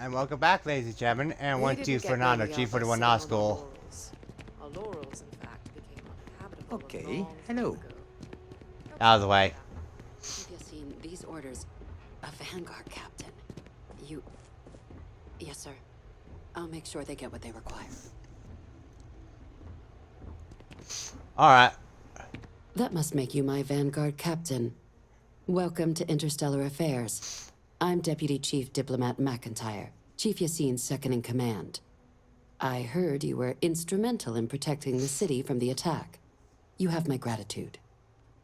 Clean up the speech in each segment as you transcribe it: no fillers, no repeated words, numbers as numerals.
And welcome back, ladies and gentlemen, and We one, didn't two, get Fernando, very G41 sitting Law on School. Our laurels, in fact, became uninhabitable a Okay, long time hello. ago. Out of the way. Have you seen these orders? A Vanguard captain. You... Yes, sir. I'll make sure they get what they require. Alright. That must make you my Vanguard captain. Welcome to Interstellar Affairs. I'm Deputy Chief Diplomat McIntyre, Chief Yassine's second-in-command. I heard you were instrumental in protecting the city from the attack. You have my gratitude.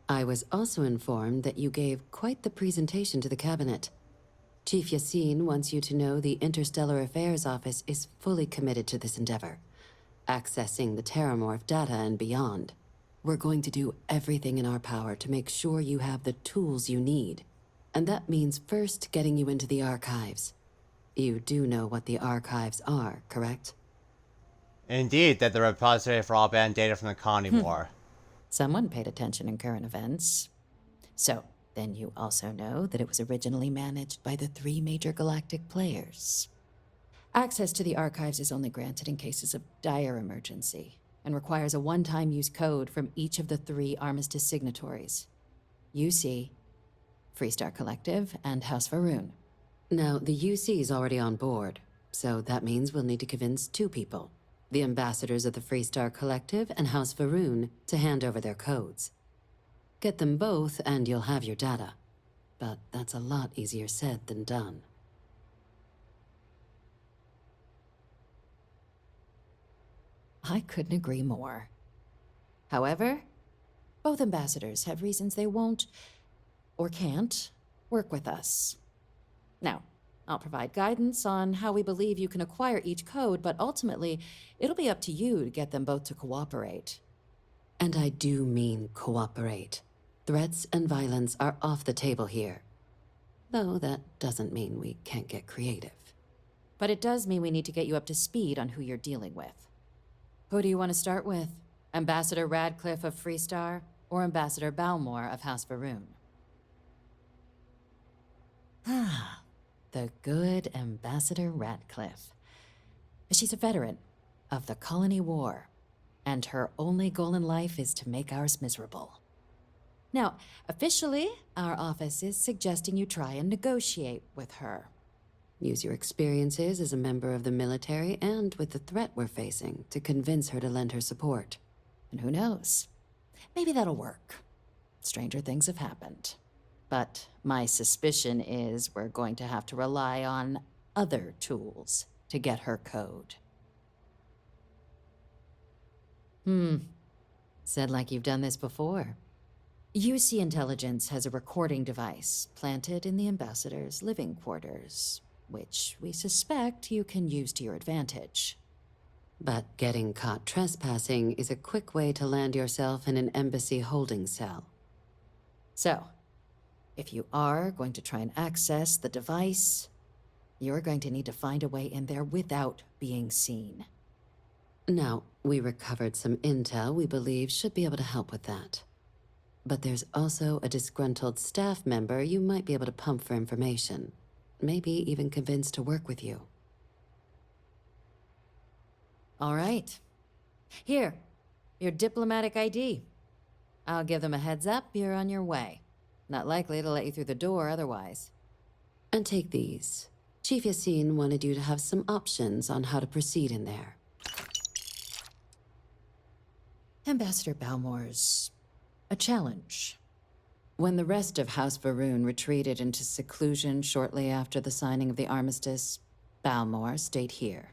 I was also informed that you gave quite the presentation to the cabinet. Chief Yassine wants you to know the Interstellar Affairs Office is fully committed to this endeavor, accessing the Terramorph data and beyond. We're going to do everything in our power to make sure you have the tools you need. And that means first getting you into the archives. You do know what the archives are, correct? Indeed, that the repository for all banned data from the Colony War. Someone paid attention in current events. So, then you also know that it was originally managed by the 3 major galactic players. Access to the archives is only granted in cases of dire emergency, and requires a one-time use code from each of the 3 armistice signatories. UC, Freestar Collective, and House Varun. Now, the UC is already on board, so that means we'll need to convince 2 people. The ambassadors of the Freestar Collective and House Varun to hand over their codes. Get them both and you'll have your data. But that's a lot easier said than done. I couldn't agree more. However, both ambassadors have reasons they won't, or can't, work with us. Now, I'll provide guidance on how we believe you can acquire each code, but ultimately, it'll be up to you to get them both to cooperate. And I do mean cooperate. Threats and violence are off the table here. Though that doesn't mean we can't get creative. But it does mean we need to get you up to speed on who you're dealing with. Who do you want to start with? Ambassador Radcliffe of Freestar, or Ambassador Balmore of House Varun? Ah, the good Ambassador Radcliffe. She's a veteran of the Colony War, and her only goal in life is to make ours miserable. Now, officially, our office is suggesting you try and negotiate with her. Use your experiences as a member of the military and with the threat we're facing to convince her to lend her support. And who knows? Maybe that'll work. Stranger things have happened. But my suspicion is we're going to have to rely on other tools to get her code. Said like you've done this before. UC Intelligence has a recording device planted in the ambassador's living quarters, which we suspect you can use to your advantage. But getting caught trespassing is a quick way to land yourself in an embassy holding cell. So, if you are going to try and access the device, you're going to need to find a way in there without being seen. Now, we recovered some intel we believe should be able to help with that. But there's also a disgruntled staff member you might be able to pump for information. Maybe even convince to work with you. All right. Here, your diplomatic ID. I'll give them a heads up, you're on your way. Not likely to let you through the door otherwise. And take these. Chief Yassine wanted you to have some options on how to proceed in there. Ambassador Balmore's a challenge. When the rest of House Varun retreated into seclusion shortly after the signing of the armistice, Balmore stayed here.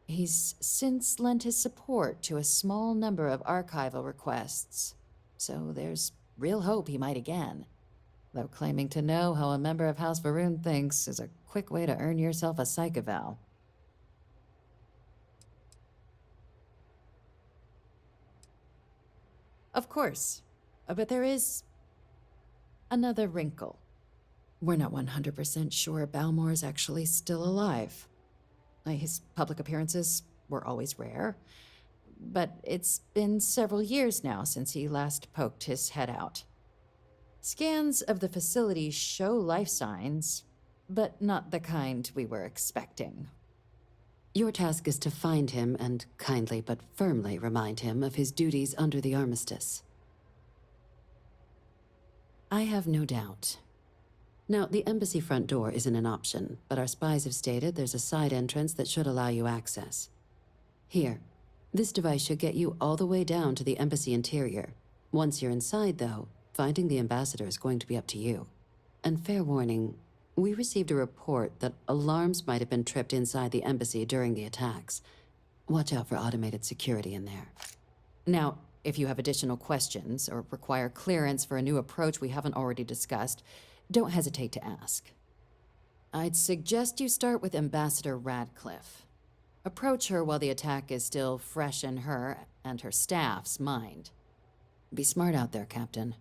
He's since lent his support to a small number of archival requests, so there's real hope he might again. Though claiming to know how a member of House Varun thinks is a quick way to earn yourself a psych eval. Of course, but there is another wrinkle. We're not 100% sure Balmore is actually still alive. His public appearances were always rare, but it's been several years now since he last poked his head out. Scans of the facility show life signs, but not the kind we were expecting. Your task is to find him and kindly but firmly remind him of his duties under the armistice. I have no doubt. Now, the embassy front door isn't an option, but our spies have stated there's a side entrance that should allow you access. Here, this device should get you all the way down to the embassy interior. Once you're inside, though, finding the ambassador is going to be up to you. And fair warning, we received a report that alarms might have been tripped inside the embassy during the attacks. Watch out for automated security in there. Now, if you have additional questions or require clearance for a new approach we haven't already discussed, don't hesitate to ask. I'd suggest you start with Ambassador Radcliffe. Approach her while the attack is still fresh in her and her staff's mind. Be smart out there, Captain.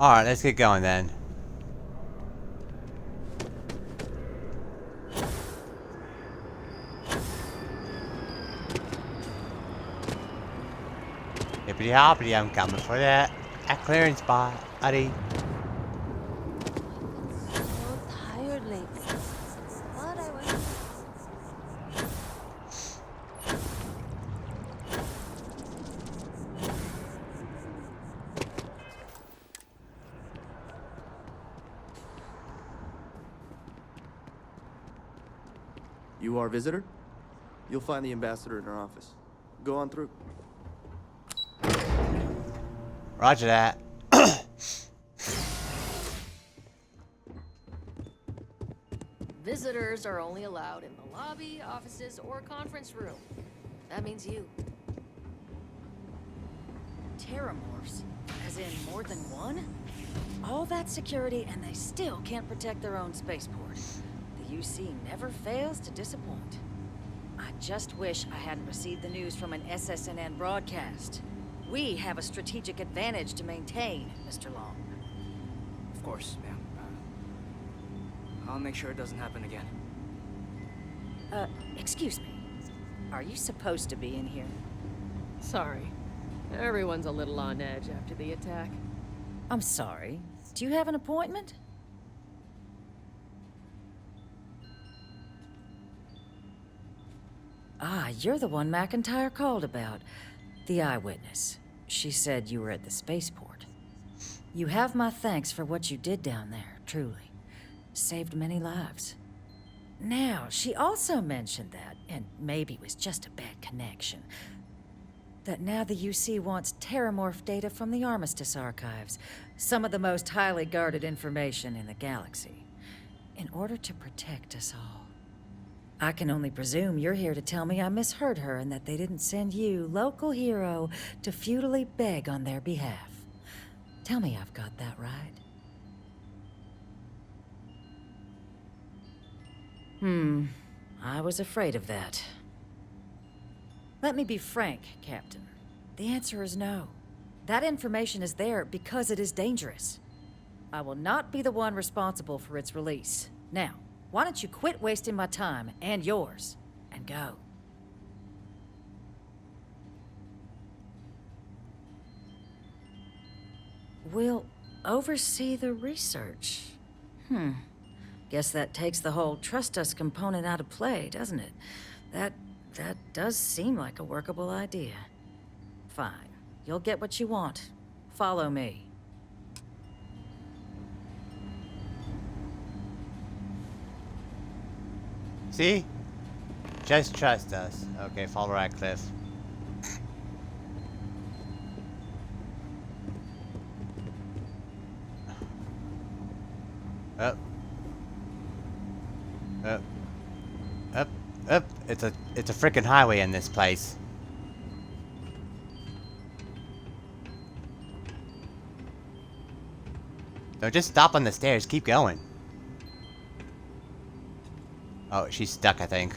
Alright, let's get going then. Hippity hoppity, I'm coming for that clearance spot, buddy. So tired lately. Thought I was. You are a visitor? You'll find the ambassador in her office. Go on through. Roger that. Visitors are only allowed in the lobby, offices, or conference room. That means you. Terramorphs? As in more than one? All that security and they still can't protect their own spaceport. The UC never fails to disappoint. I just wish I hadn't received the news from an SSNN broadcast. We have a strategic advantage to maintain, Mr. Long. Of course, ma'am. I'll make sure it doesn't happen again. Excuse me. Are you supposed to be in here? Sorry. Everyone's a little on edge after the attack. I'm sorry. Do you have an appointment? Ah, you're the one McIntyre called about. The eyewitness. She said you were at the spaceport. You have my thanks for what you did down there, truly. Saved many lives. Now, she also mentioned that, and maybe it was just a bad connection, that now the UC wants terramorph data from the Armistice archives, some of the most highly guarded information in the galaxy, in order to protect us all. I can only presume you're here to tell me I misheard her and that they didn't send you, local hero, to futilely beg on their behalf. Tell me I've got that right. I was afraid of that. Let me be frank, Captain. The answer is no. That information is there because it is dangerous. I will not be the one responsible for its release. Now, why don't you quit wasting my time and yours, and go? We'll oversee the research. Guess that takes the whole trust us component out of play, doesn't it? That does seem like a workable idea. Fine. You'll get what you want. Follow me. See? Just trust us. Okay, follow Radcliffe. Up. Up. Up. Up. It's a freaking highway in this place. Don't just stop on the stairs, keep going. Oh, she's stuck, I think.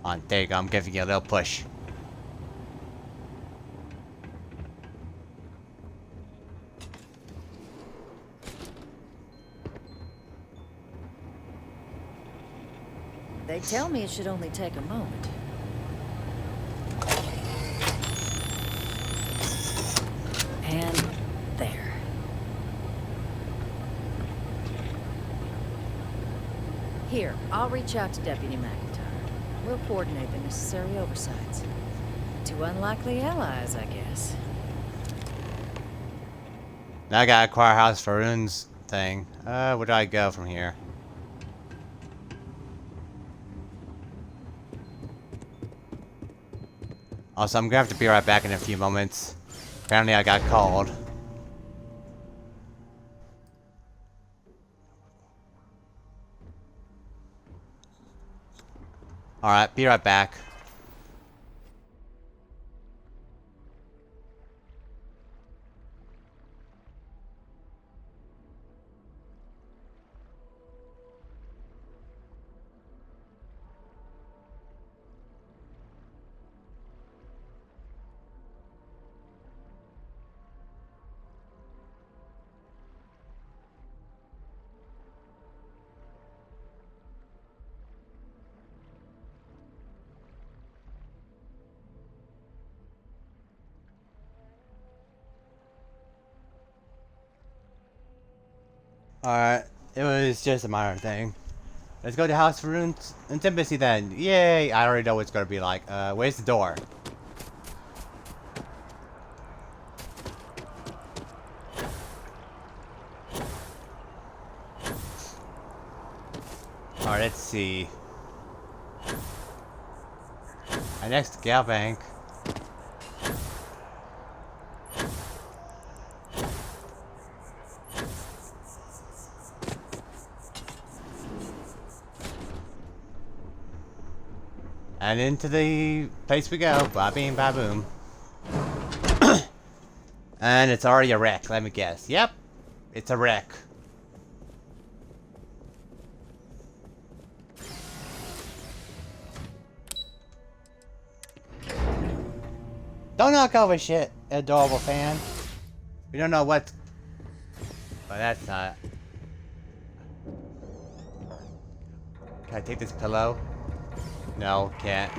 On, there you go, I'm giving you a little push. They tell me it should only take a moment. And there. Here, I'll reach out to Deputy McIntyre. We'll coordinate the necessary oversights. Two unlikely allies, I guess. Now I gotta acquire House Faroon's thing. Where do I go from here? Also, I'm gonna have to be right back in a few moments. Apparently I got called. Alright, be right back. Alright, it was just a minor thing. Let's go to House Faroon's Intimacy then. Yay! I already know what it's gonna be like. Where's the door? Alright, let's see. Our next gal bank. And into the place we go. Ba-beam, ba-boom. And it's already a wreck, let me guess. Yep, it's a wreck. Don't knock over shit, adorable fan. We don't know what... But that's not... Can I take this pillow? No, can't.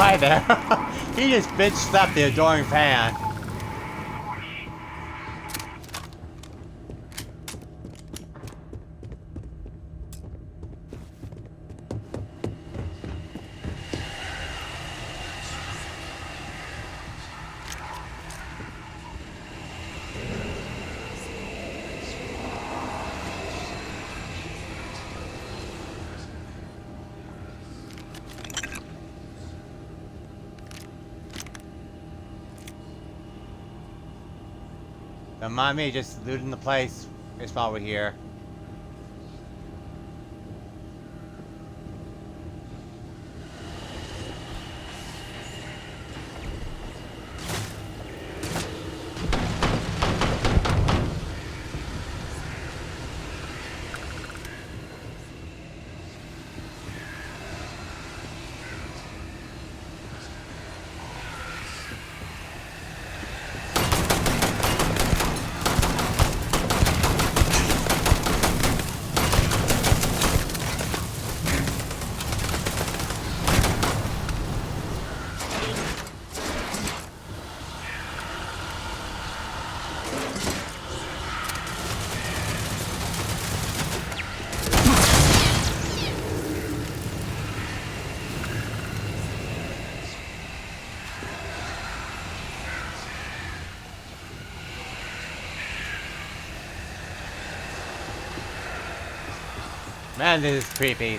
hi there. He just bitch slapped the adoring fan. Don't mind me, just looting the place. It's while we're here. Man, this is creepy.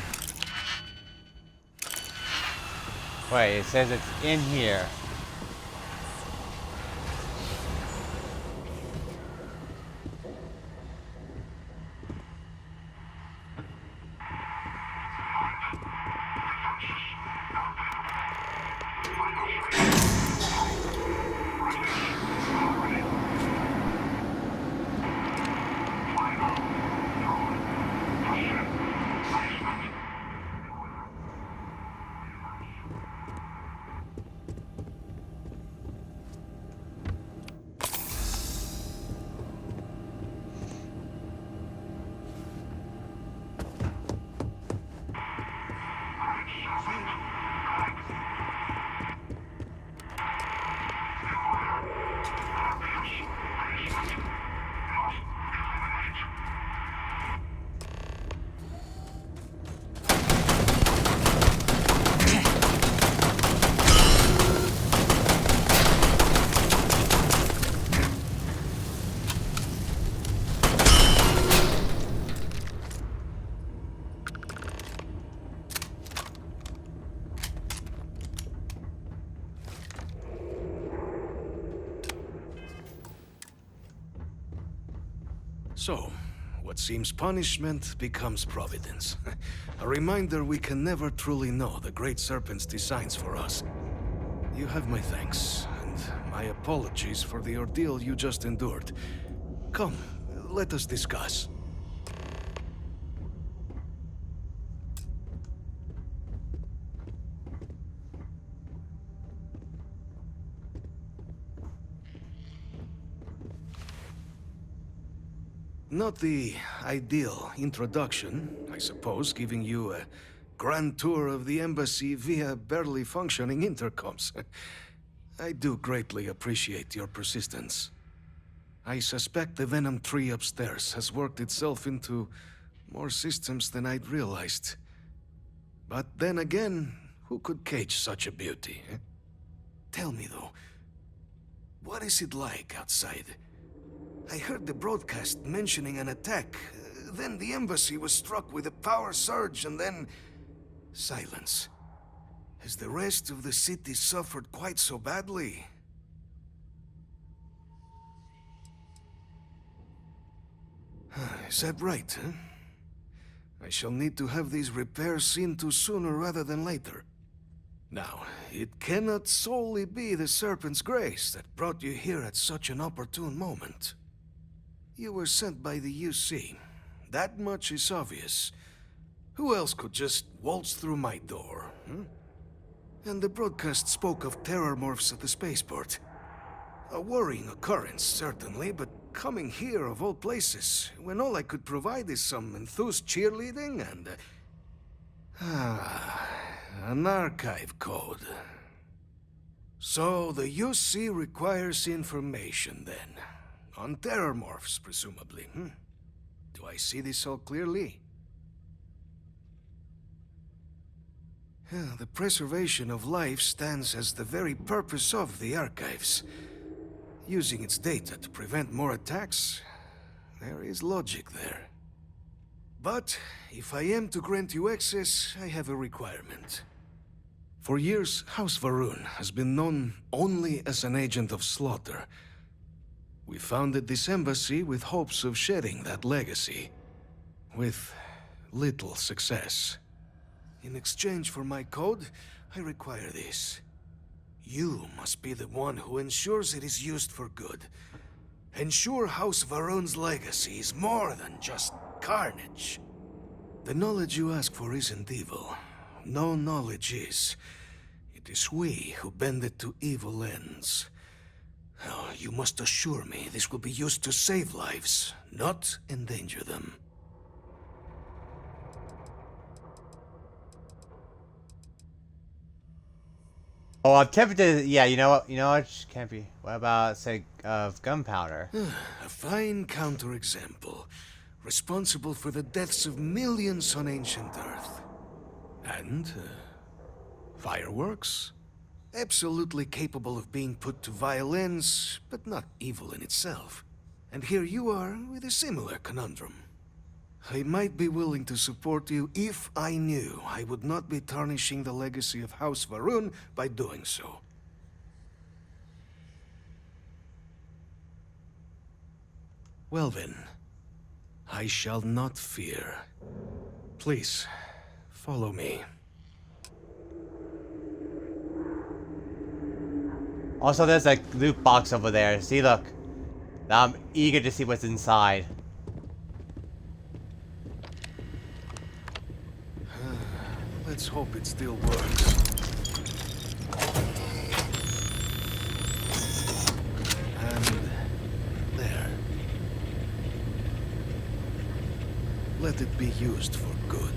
Wait, it says it's in here. So, what seems punishment becomes providence. A reminder we can never truly know the Great Serpent's designs for us. You have my thanks, and my apologies for the ordeal you just endured. Come, let us discuss. Not the ideal introduction, I suppose, giving you a grand tour of the embassy via barely functioning intercoms. I do greatly appreciate your persistence. I suspect the Venom tree upstairs has worked itself into more systems than I'd realized. But then again, who could cage such a beauty? Eh? Tell me though, what is it like outside? I heard the broadcast mentioning an attack. Then the embassy was struck with a power surge, and then silence. Has the rest of the city suffered quite so badly? Is that right, huh? I shall need to have these repairs seen to sooner rather than later. Now, it cannot solely be the Serpent's grace that brought you here at such an opportune moment. You were sent by the UC. That much is obvious. Who else could just waltz through my door, huh? And the broadcast spoke of terror morphs at the spaceport. A worrying occurrence, certainly, but coming here of all places, when all I could provide is some enthused cheerleading and... an archive code. So the UC requires information then. On terrormorphs, presumably, Do I see this all clearly? The preservation of life stands as the very purpose of the archives. Using its data to prevent more attacks, there is logic there. But if I am to grant you access, I have a requirement. For years, House Varun has been known only as an agent of slaughter. We founded this embassy with hopes of shedding that legacy, with little success. In exchange for my code, I require this. You must be the one who ensures it is used for good. Ensure House Varun's legacy is more than just carnage. The knowledge you ask for isn't evil. No knowledge is. It is we who bend it to evil ends. Oh, you must assure me this will be used to save lives, not endanger them. Oh, I'm tempted to, yeah, you know what, can't be. What about, say, gunpowder? A fine counterexample, responsible for the deaths of millions on ancient Earth. And, fireworks? Absolutely capable of being put to violence, but not evil in itself. And here you are with a similar conundrum. I might be willing to support you if I knew I would not be tarnishing the legacy of House Varun by doing so. Well then, I shall not fear. Please, follow me. Also, there's a loot box over there. See, look. Now I'm eager to see what's inside. Let's hope it still works. And there. Let it be used for good.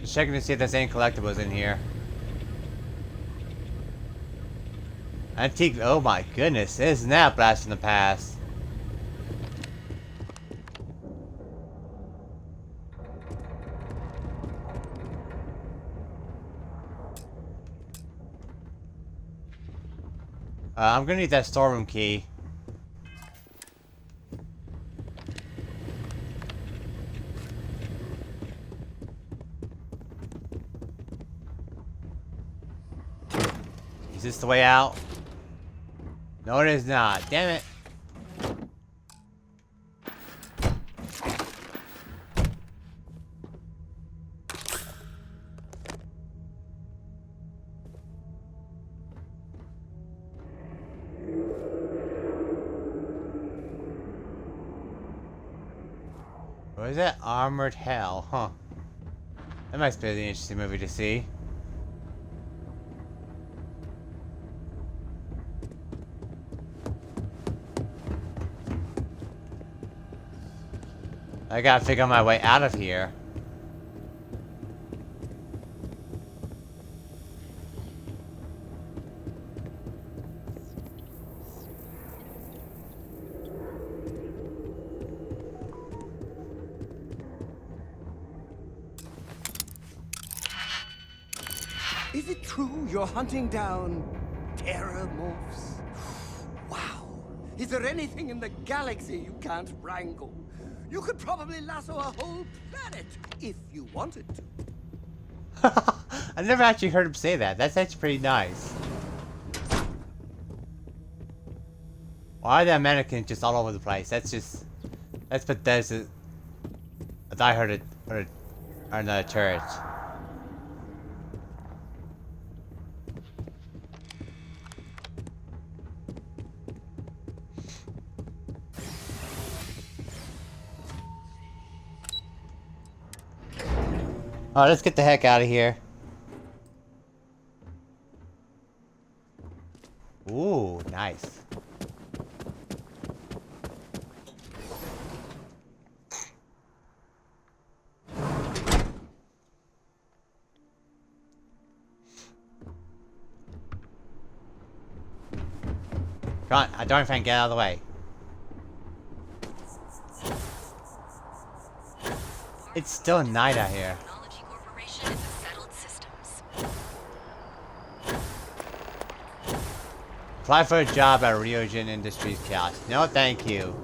Just checking to see if there's any collectibles in here. Antique. Oh my goodness, isn't that a blast from the past? I'm gonna need that storeroom key. Is this the way out? No, it is not. Damn it. What is that? Armored Hell, huh? That might be an interesting movie to see. I gotta figure my way out of here. Is it true you're hunting down terrormorphs? Wow. Is there anything in the galaxy you can't wrangle? You could probably lasso a whole planet if you wanted to. I never actually heard him say that. That's actually pretty nice. Why are there mannequins just all over the place? That's Bethesda. I heard it in the church. Alright, let's get the heck out of here. Ooh, nice. Come on, I don't think get out of the way. It's still night out here. Apply for a job at Ryogen Industries kiosk. No, thank you.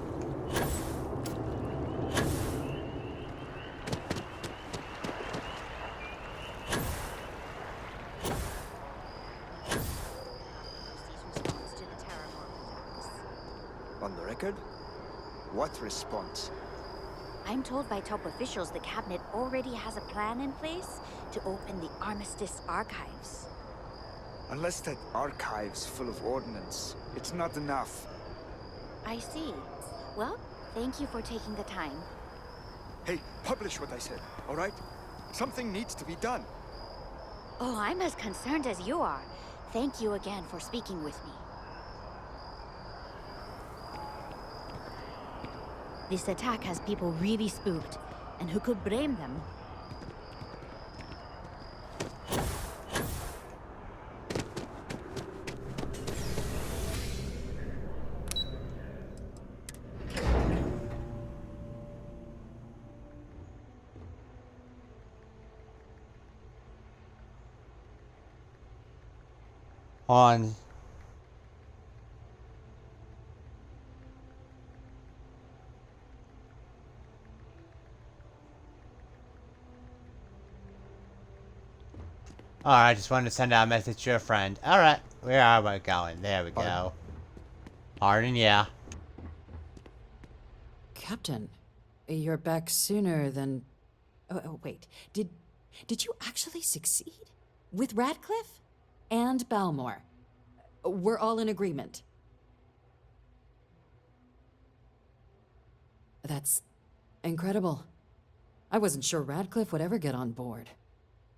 On the record? What response? I'm told by top officials the cabinet already has a plan in place to open the Armistice archives. Unless that archive's full of ordnance, it's not enough. I see. Well, thank you for taking the time. Hey, publish what I said, all right? Something needs to be done. Oh, I'm as concerned as you are. Thank you again for speaking with me. This attack has people really spooked, and who could blame them? On. Alright, I just wanted to send out a message to a friend. Alright, where are we going? There we go. Arden, yeah. Captain, you're back sooner than... Oh, wait. Did you actually succeed? With Radcliffe? And Balmore? We're all in agreement. That's incredible. I wasn't sure Radcliffe would ever get on board.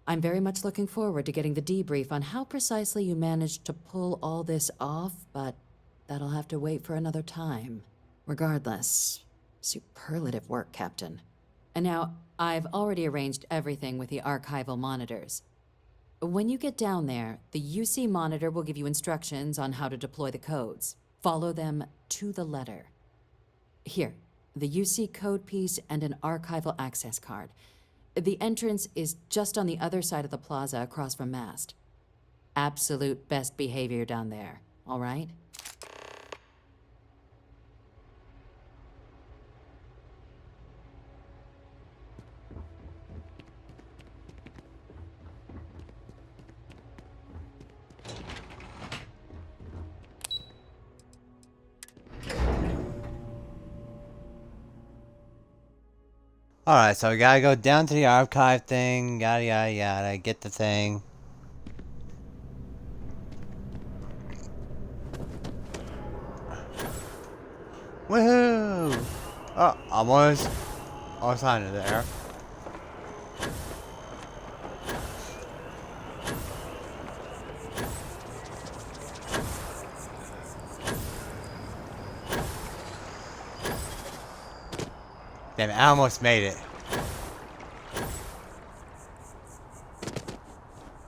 I'm very much looking forward to getting the debrief on how precisely you managed to pull all this off, but that'll have to wait for another time. Regardless, superlative work, Captain. And now, I've already arranged everything with the archival monitors. When you get down there, the UC monitor will give you instructions on how to deploy the codes. Follow them to the letter. Here, the UC code piece and an archival access card. The entrance is just on the other side of the plaza across from Mast. Absolute best behavior down there, all right? Alright, so we gotta go down to the archive thing, yada yada yada, get the thing. Woohoo! Oh, almost under there. Damn it, I almost made it.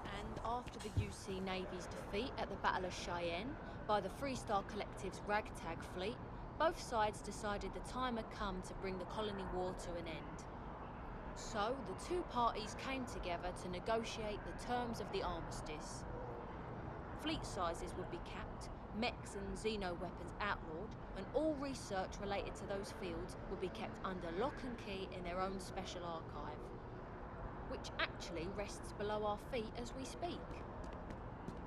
And after the UC Navy's defeat at the Battle of Cheyenne by the Freestar Collective's ragtag fleet, both sides decided the time had come to bring the colony war to an end. So, the two parties came together to negotiate the terms of the armistice. Fleet sizes would be capped, mechs and xeno weapons outlawed, and all research related to those fields would be kept under lock and key in their own special archive, which actually rests below our feet as we speak.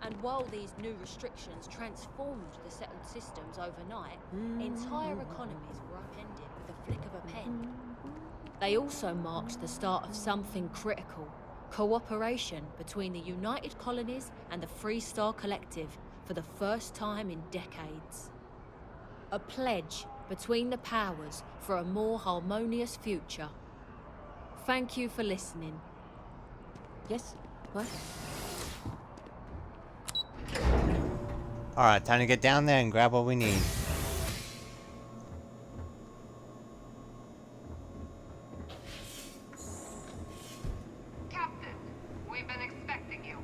And while these new restrictions transformed the settled systems overnight, entire economies were upended with a flick of a pen. They also marked the start of something critical: cooperation between the United Colonies and the Freestar Collective for the first time in decades. A pledge between the powers for a more harmonious future. Thank you for listening. Yes? What? Alright, time to get down there and grab what we need. Captain, we've been expecting you.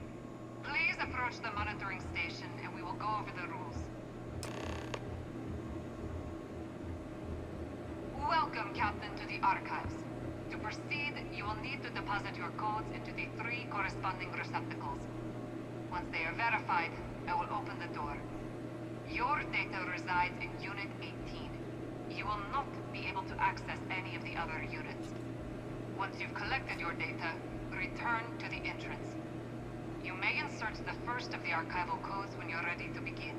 Please approach the monitoring station and we will go over the rules. Welcome, Captain, to the archives. To proceed, you will need to deposit your codes into the 3 corresponding receptacles. Once they are verified, I will open the door. Your data resides in Unit 18. You will not be able to access any of the other units. Once you've collected your data, return to the entrance. You may insert the first of the archival codes when you're ready to begin.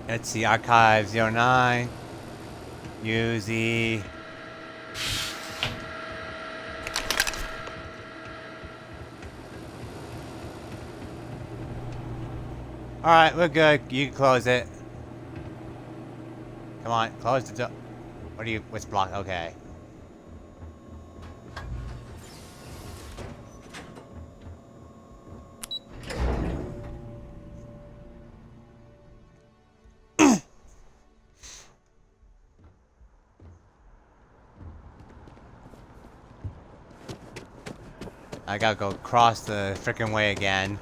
Let's see, Archive 09. Use the... Alright, we're good. You can close it. Come on, close the door. What's blocked? Okay. I gotta go across the frickin' way again.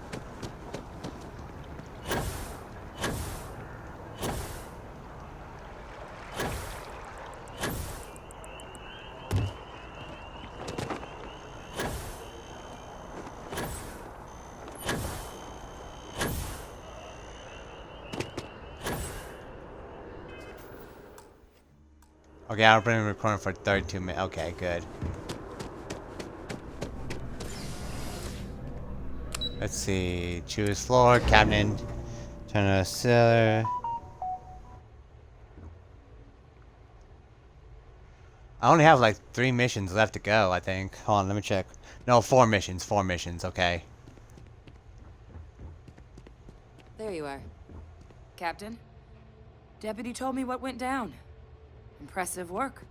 Okay, I'll bring the recording for 32 minutes. Okay, good. Let's see. Choose floor, cabinet, turn to cellar. I only have like 3 missions left to go, I think. Hold on, let me check. No, 4 missions. 4 missions, okay. There you are. Captain, Deputy told me what went down. Impressive work.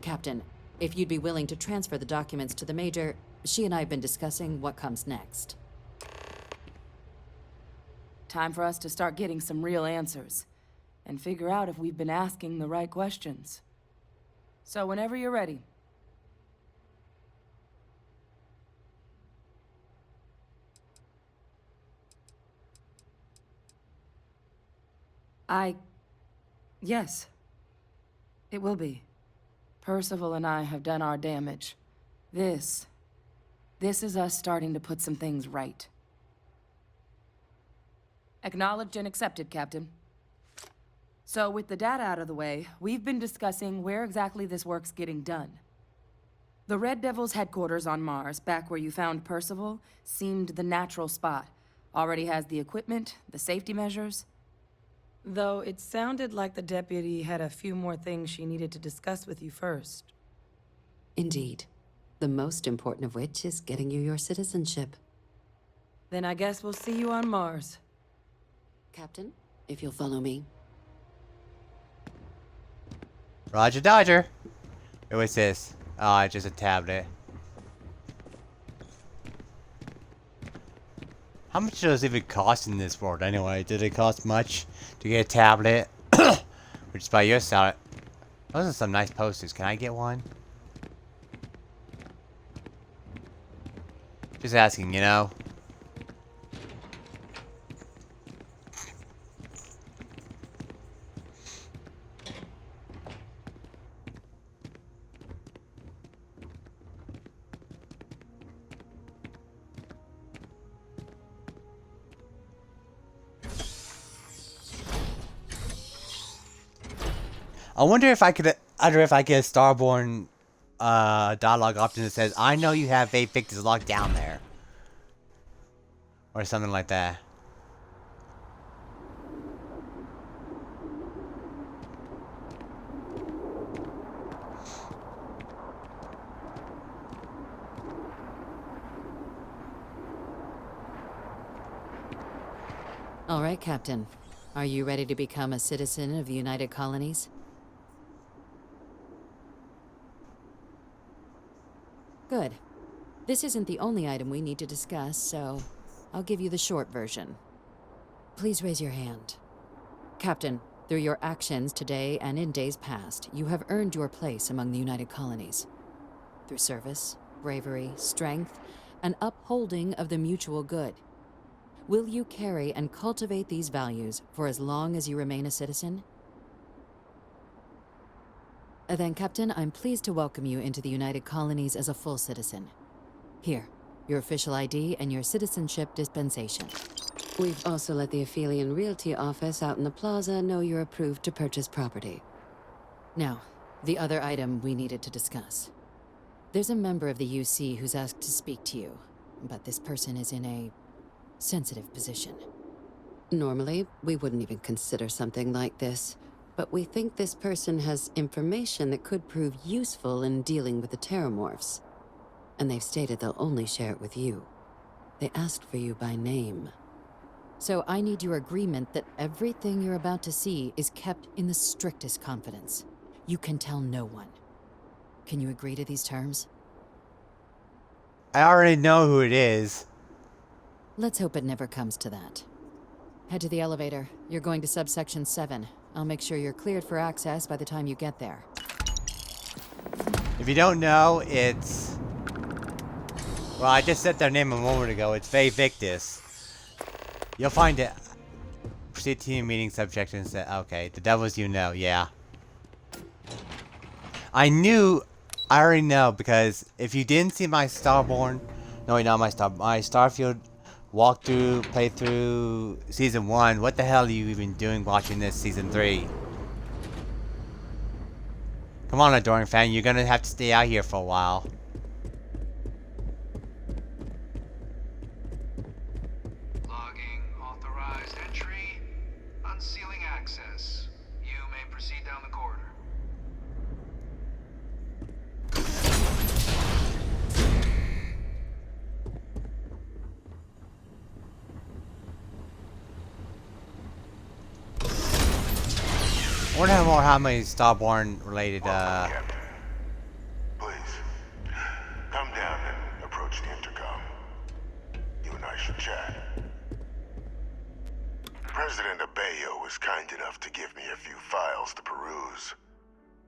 Captain, if you'd be willing to transfer the documents to the Major, she and I have been discussing what comes next. Time for us to start getting some real answers, and figure out if we've been asking the right questions. So whenever you're ready. Yes. It will be. Percival and I have done our damage. This is us starting to put some things right. Acknowledged and accepted, Captain. So with the data out of the way, we've been discussing where exactly this work's getting done. The Red Devil's headquarters on Mars, back where you found Percival, seemed the natural spot. Already has the equipment, the safety measures. Though it sounded like the deputy had a few more things she needed to discuss with you first. Indeed. The most important of which is getting you your citizenship. Then I guess we'll see you on Mars. Captain, if you'll follow me. Roger Dodger. Wait, what's this? Oh, it's just a tablet. How much does it even cost in this world anyway? Did it cost much to get a tablet? Which is by your side. Those are some nice posters. Can I get one? Just asking, you know? I wonder if I could get a Starborn dialogue option that says, "I know you have vape fixes locked down there," or something like that. All right, Captain. Are you ready to become a citizen of the United Colonies? Good. This isn't the only item we need to discuss, so I'll give you the short version. Please raise your hand. Captain, through your actions today and in days past, you have earned your place among the United Colonies. Through service, bravery, strength, and upholding of the mutual good. Will you carry and cultivate these values for as long as you remain a citizen? Then, Captain, I'm pleased to welcome you into the United Colonies as a full citizen. Here, your official ID and your citizenship dispensation. We've also let the Aphelion Realty office out in the plaza know you're approved to purchase property. Now, the other item we needed to discuss. There's a member of the UC who's asked to speak to you, but this person is in a sensitive position. Normally, we wouldn't even consider something like this, but we think this person has information that could prove useful in dealing with the Terramorphs. And they've stated they'll only share it with you. They asked for you by name. So I need your agreement that everything you're about to see is kept in the strictest confidence. You can tell no one. Can you agree to these terms? I already know who it is. Let's hope it never comes to that. Head to the elevator. You're going to subsection 7. I'll make sure you're cleared for access by the time you get there. If you don't know, it's... Well, I just said their name a moment ago. It's Faye Victus. You'll find it. Proceed to meeting subsection set. Okay, the devils you know, yeah. I already know, because if you didn't see my Starfield walkthrough, playthrough season 1, what the hell are you even doing watching this season 3? Come on, Adoring fan, you're gonna have to stay out here for a while. Logging authorized entry, unsealing access. You may proceed down the corridor. I wonder how many Starborn related, Please, come down and approach the intercom. You and I should chat. President Abeyo was kind enough to give me a few files to peruse.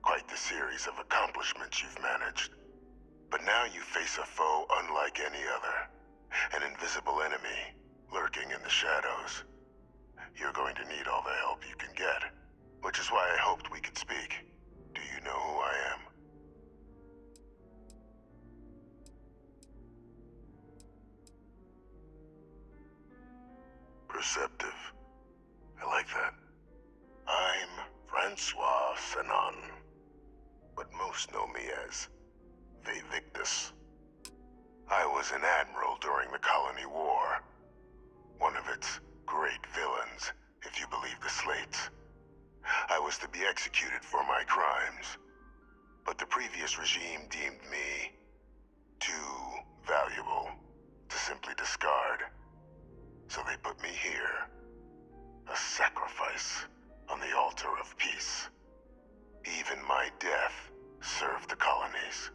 Quite the series of accomplishments you've managed. But now you face a foe unlike any other. An invisible enemy, lurking in the shadows. You're going to need all the help you can get. Which is why I hoped we could speak. Do you know who I am? Perceptive. I like that. I'm Francois Sanon. But most know me as Faye Victus. I was an admiral during the Colony War. One of its great villains, if you believe the slates. I was to be executed for my crimes, but the previous regime deemed me too valuable to simply discard. So they put me here, a sacrifice on the altar of peace. Even my death served the colonies.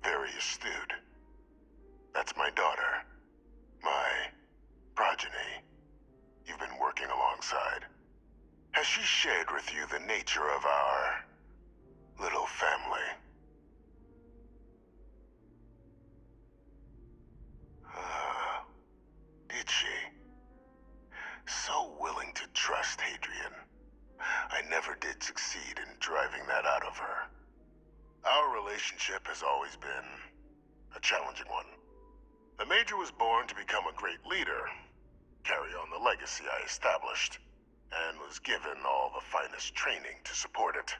Very astute. That's my daughter. My progeny. You've been working alongside. Has she shared with you the nature of our little family? Did she? So willing to trust Hadrian. I never did succeed in driving that out of her. Our relationship has always been a challenging one. The Major was born to become a great leader, carry on the legacy I established, and was given all the finest training to support it.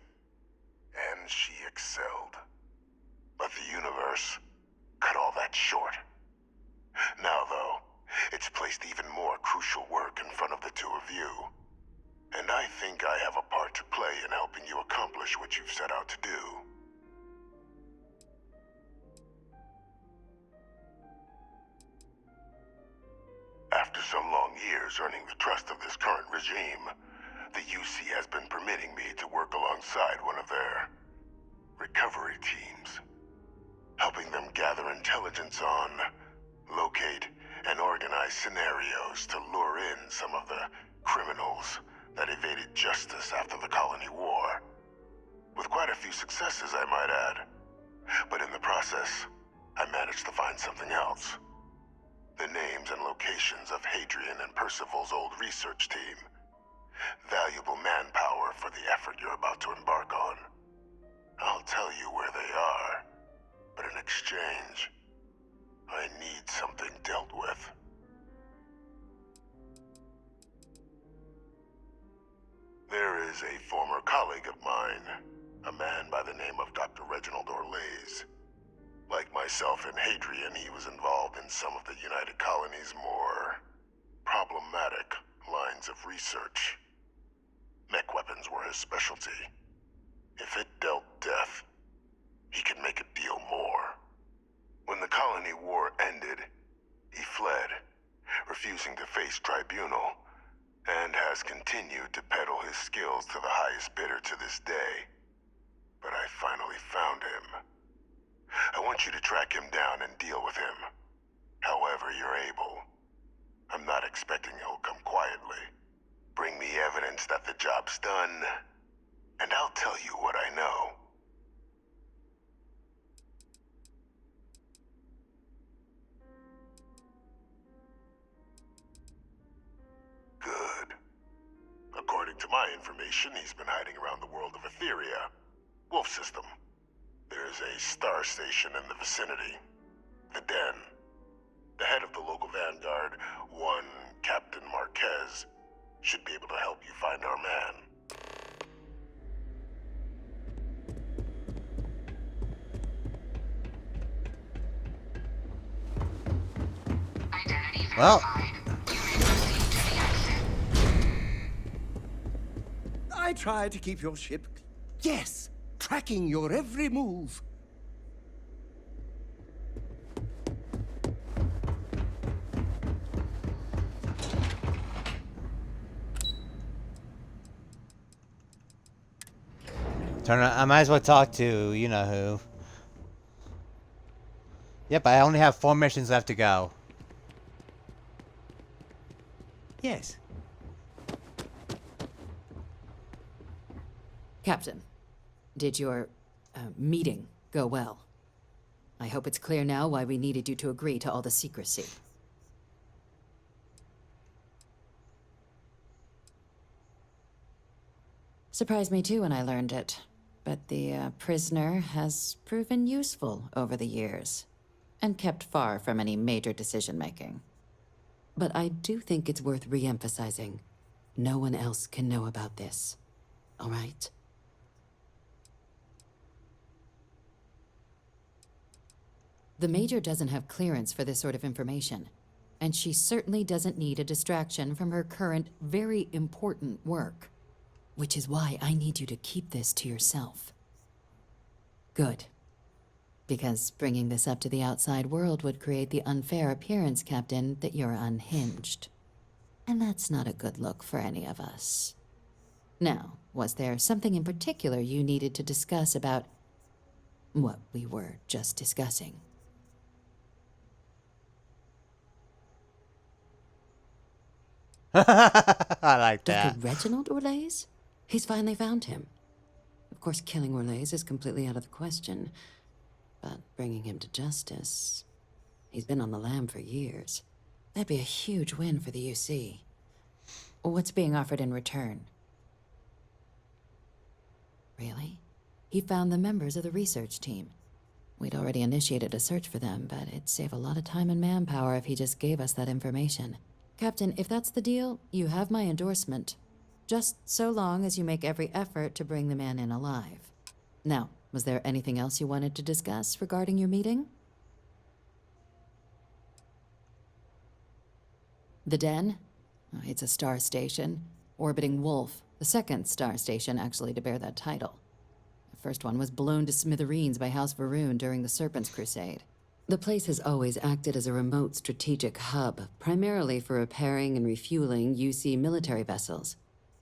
And she excelled. But the universe cut all that short. Now, though, it's placed even more crucial work in front of the two of you. And I think I have a part to play in helping you accomplish what you've set out to do. After some long years earning the trust of this current regime, the UC has been permitting me to work alongside one of their recovery teams, helping them gather intelligence on, locate, and organize scenarios to lure in some of the criminals that evaded justice after the Colony War. With quite a few successes, I might add. But in the process, I managed to find something else. The names and locations of Hadrian and Percival's old research team. Valuable manpower for the effort you're about to embark on. I'll tell you where they are, but in exchange, I need something dealt with. There is a former colleague of mine, a man by the name of Dr. Reginald Orlaise. Like myself and Hadrian, he was involved in some of the United Colony's more problematic lines of research. Mech weapons were his specialty. If it dealt death, he could make a deal more. When the Colony War ended, he fled, refusing to face tribunal, and has continued to peddle his skills to the highest bidder to this day. But I finally found him. I want you to track him down and deal with him, however you're able. I'm not expecting he'll come quietly. Bring me evidence that the job's done, and I'll tell you what I know. Good. According to my information, he's been hiding around the world of Etheria, Wolf System. There's a star station in the vicinity, the Den. The head of the local vanguard, one Captain Marquez, should be able to help you find our man. Well, I try to keep your ship, yes, tracking your every move. I might as well talk to you know who. Yep, I only have 4 missions left to go. Yes. Captain, did your meeting go well? I hope it's clear now why we needed you to agree to all the secrecy. Surprised me too when I learned it, but the prisoner has proven useful over the years, and kept far from any major decision-making. But I do think it's worth re-emphasizing. No one else can know about this, all right? The Major doesn't have clearance for this sort of information, and she certainly doesn't need a distraction from her current, very important work. Which is why I need you to keep this to yourself. Good. Because bringing this up to the outside world would create the unfair appearance, Captain, that you're unhinged. And that's not a good look for any of us. Now, was there something in particular you needed to discuss about what we were just discussing? I like that. Dr. Reginald Orlaise? He's finally found him. Of course, killing Orlaise is completely out of the question. But bringing him to justice... He's been on the lam for years. That'd be a huge win for the UC. What's being offered in return? Really? He found the members of the research team. We'd already initiated a search for them, but it'd save a lot of time and manpower if he just gave us that information. Captain, if that's the deal, you have my endorsement. Just so long as you make every effort to bring the man in alive. Now, was there anything else you wanted to discuss regarding your meeting? The Den? It's a star station, orbiting Wolf, the second star station actually to bear that title. The first one was blown to smithereens by House Varun during the Serpent's Crusade. The place has always acted as a remote strategic hub, primarily for repairing and refueling UC military vessels.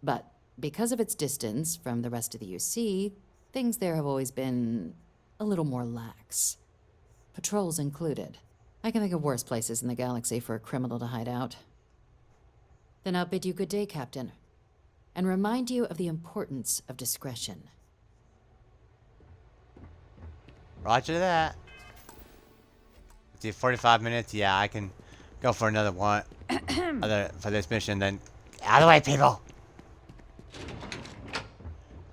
But Because of its distance from the rest of the UC, things there have always been a little more lax. Patrols included. I can think of worse places in the galaxy for a criminal to hide out. Then I'll bid you good day, Captain, and remind you of the importance of discretion. Roger that. See, 45 minutes. Yeah, I can go for another one. For this mission, then out of the way, people.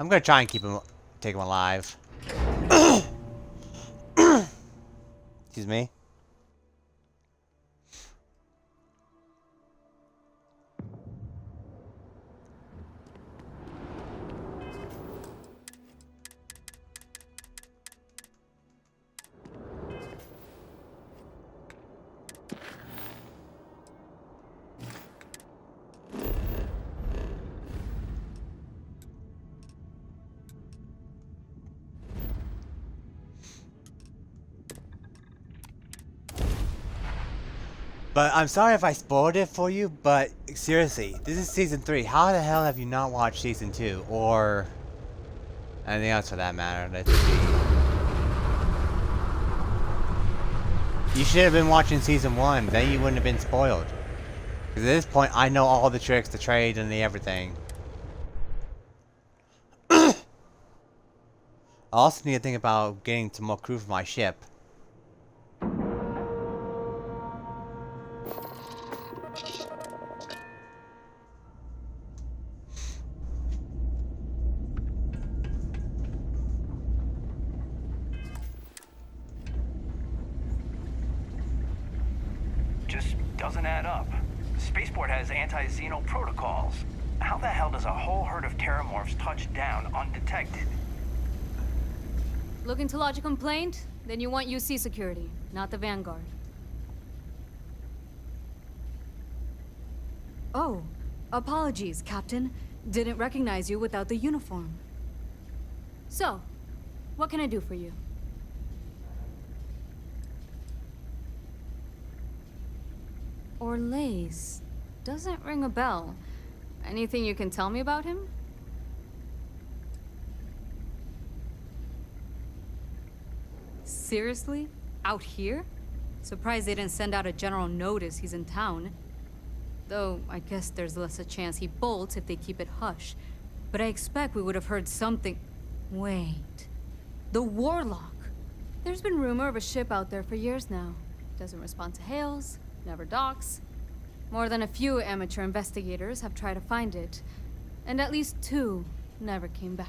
I'm gonna try and take him alive. Excuse me. But I'm sorry if I spoiled it for you, but seriously, this is season 3. How the hell have you not watched season 2? Or anything else for that matter? Let's see. You should have been watching season 1, then you wouldn't have been spoiled. Because at this point, I know all the tricks, the trade, and the everything. I also need to think about getting some more crew for my ship. Doesn't add up. The spaceport has anti-xeno protocols. How the hell does a whole herd of terramorphs touch down undetected? Looking to lodge a complaint? Then you want UC security, not the Vanguard. Oh, apologies, Captain. Didn't recognize you without the uniform. So, what can I do for you? Orlaise. Doesn't ring a bell. Anything you can tell me about him? Seriously? Out here? Surprised they didn't send out a general notice he's in town. Though, I guess there's less a chance he bolts if they keep it hush. But I expect we would have heard something... Wait... The Warlock! There's been rumor of a ship out there for years now. Doesn't respond to hails, never docks. More than a few amateur investigators have tried to find it, and at least 2 never came back.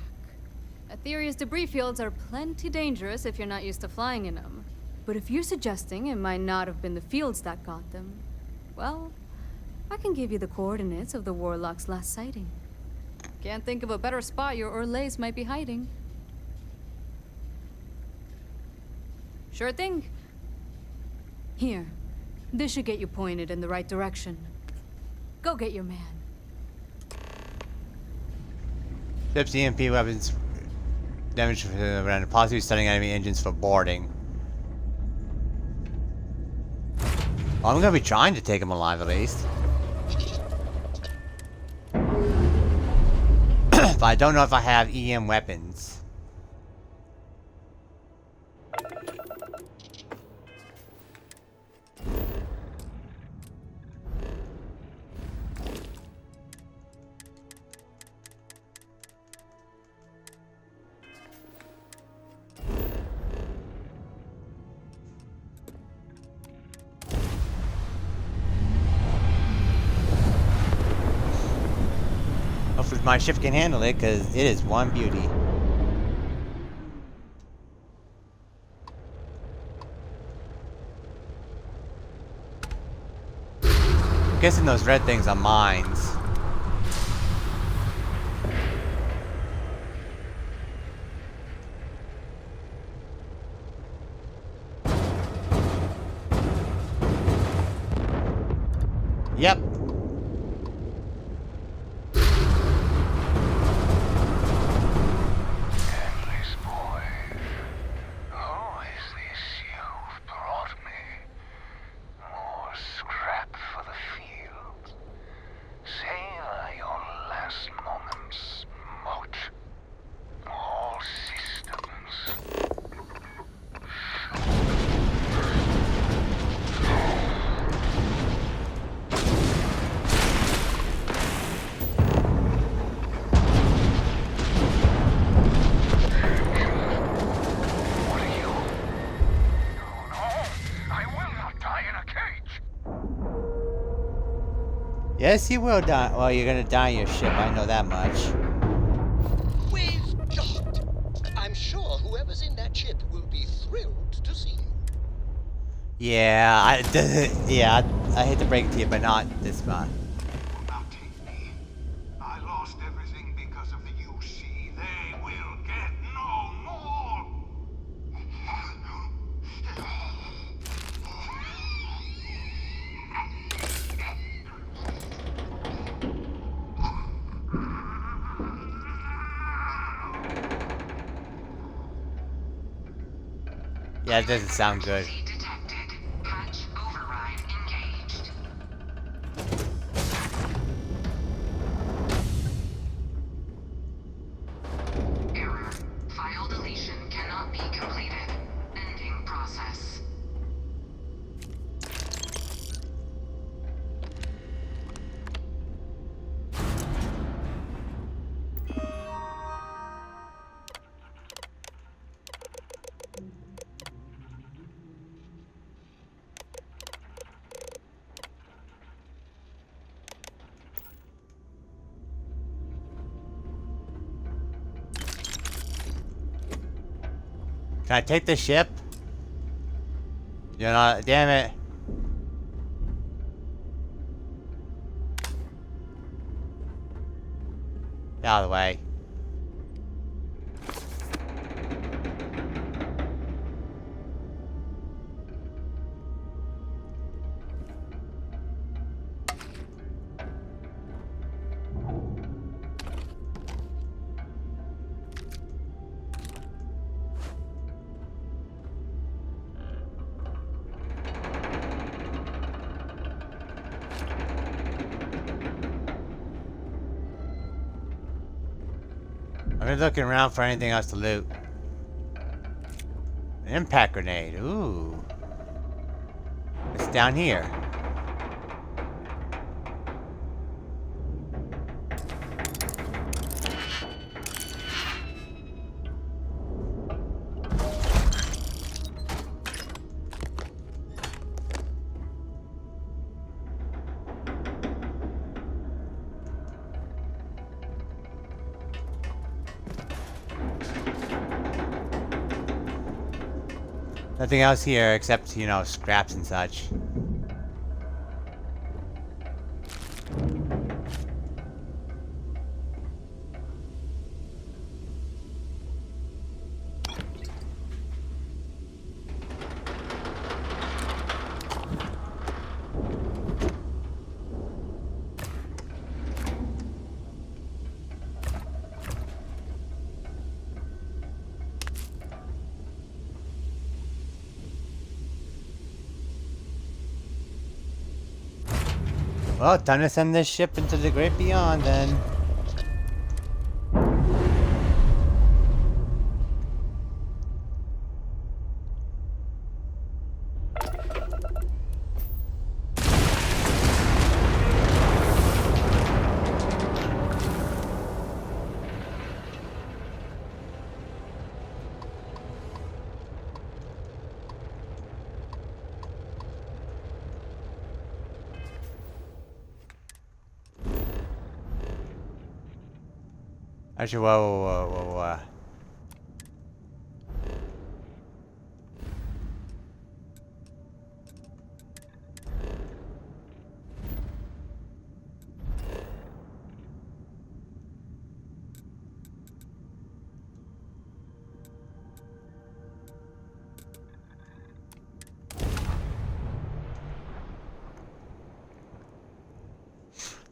Aetherius debris fields are plenty dangerous if you're not used to flying in them. But if you're suggesting it might not have been the fields that got them, well, I can give you the coordinates of the Warlock's last sighting. Can't think of a better spot your Orlaise might be hiding. Sure thing. Here. This should get you pointed in the right direction. Go get your man. Ship's EMP weapons damage around possibly stunning enemy engines for boarding. Well, I'm gonna be trying to take him alive at least. But I don't know if I have EM weapons. Hopefully my ship can handle it, because it is one beauty. I'm guessing those red things are mines. Yep. Say Yes, you will die. Well, you're gonna die in your ship. I know that much. We've got. I'm sure whoever's in that ship will be thrilled to see you. Yeah, I hate to break it to you, but not this much. Not take me. I lost everything because of the UC. They will get no more. Yeah, it doesn't sound good. Error. File deletion cannot be completed. Ending process. Can I take the ship? You're not. Damn it. Get out of the way. I'm just looking around for anything else to loot. An impact grenade. Ooh. It's down here. Nothing else here except, you know, scraps and such. Well, time to send this ship into the great beyond then. Actually, whoa.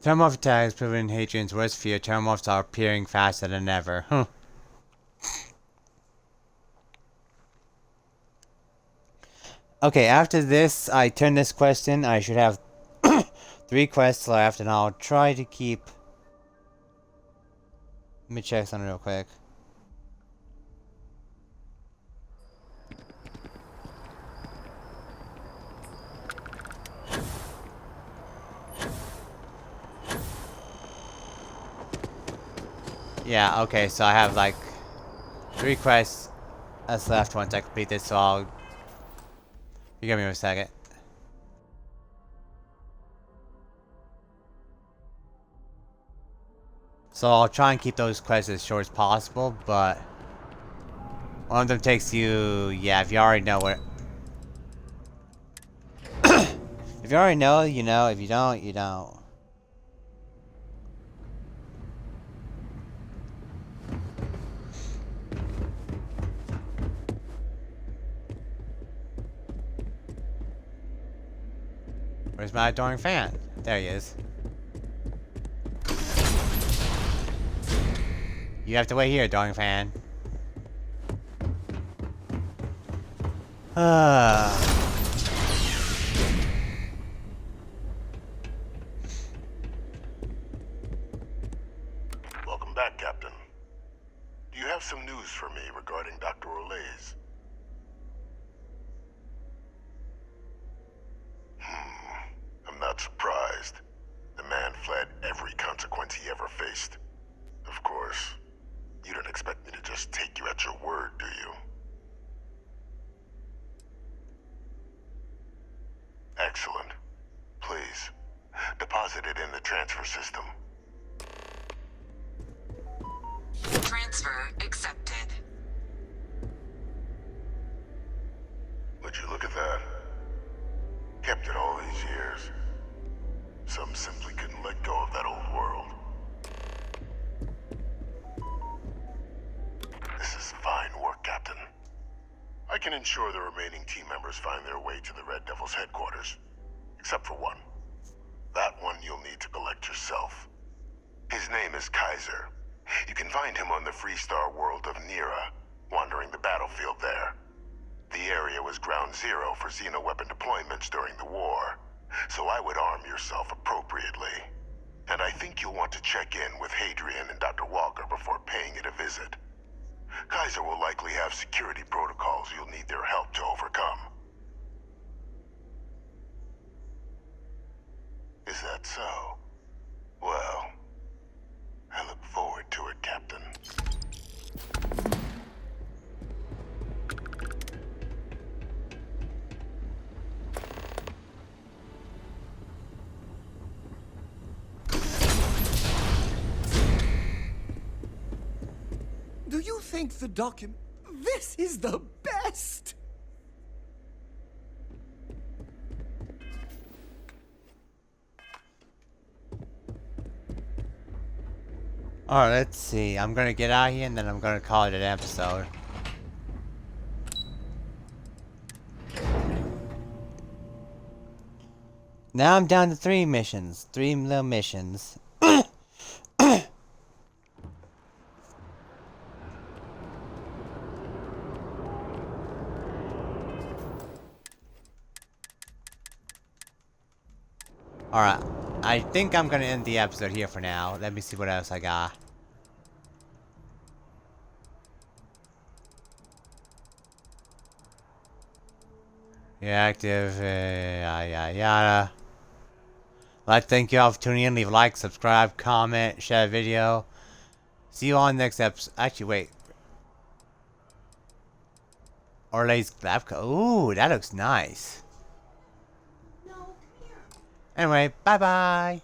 Terramorph attacks proving Hadrian's worst fear. Terramorphs are appearing faster than ever. Huh. Okay, after this, I turn this quest in. I should have 3 quests left, and I'll try to keep... Let me check something real quick. Yeah, okay, so I have like 3 quests that's left once I complete this, so I'll... You give me a second. So I'll try and keep those quests as short as possible, but one of them takes you, yeah, if you already know where. If you already know, you know. If you don't, you don't. Where's my adoring fan? There he is. You have to wait here, adoring fan. Welcome back, Captain. Do you have some news for me regarding Dr. Orlays? I'm not surprised. The man fled every consequence he ever faced. Of course, you don't expect me to just take you at your word, do you? Excellent. Please, deposit it in the transfer system. Transfer accepted. Would you look at that? Kept it all these years. Some simply couldn't let go of that old world. This is fine work, Captain. I can ensure the remaining team members find their way to the Red Devil's headquarters. Except for one. That one you'll need to collect yourself. His name is Kaiser. You can find him on the Freestar world of Nira, wandering the battlefield there. The area was ground zero for xeno-weapon deployments during the war, so I would arm yourself appropriately. And I think you'll want to check in with Hadrian and Dr. Walker before paying it a visit. Kaiser will likely have security protocols you'll need their help to overcome. Is that so? Well, I look forward to it, Captain. Do you think the document... This is the best! Alright, let's see. I'm gonna get out here and then I'm gonna call it an episode. Now I'm down to 3 missions. 3 little missions. Alright, I think I'm gonna end the episode here for now. Let me see what else I got. Yeah, active, yada yada. I'd like to thank you all for tuning in. Leave a like, subscribe, comment, share the video. See you on the next episode. Actually, wait. Orlays lab coat. Ooh, that looks nice. Anyway, bye-bye.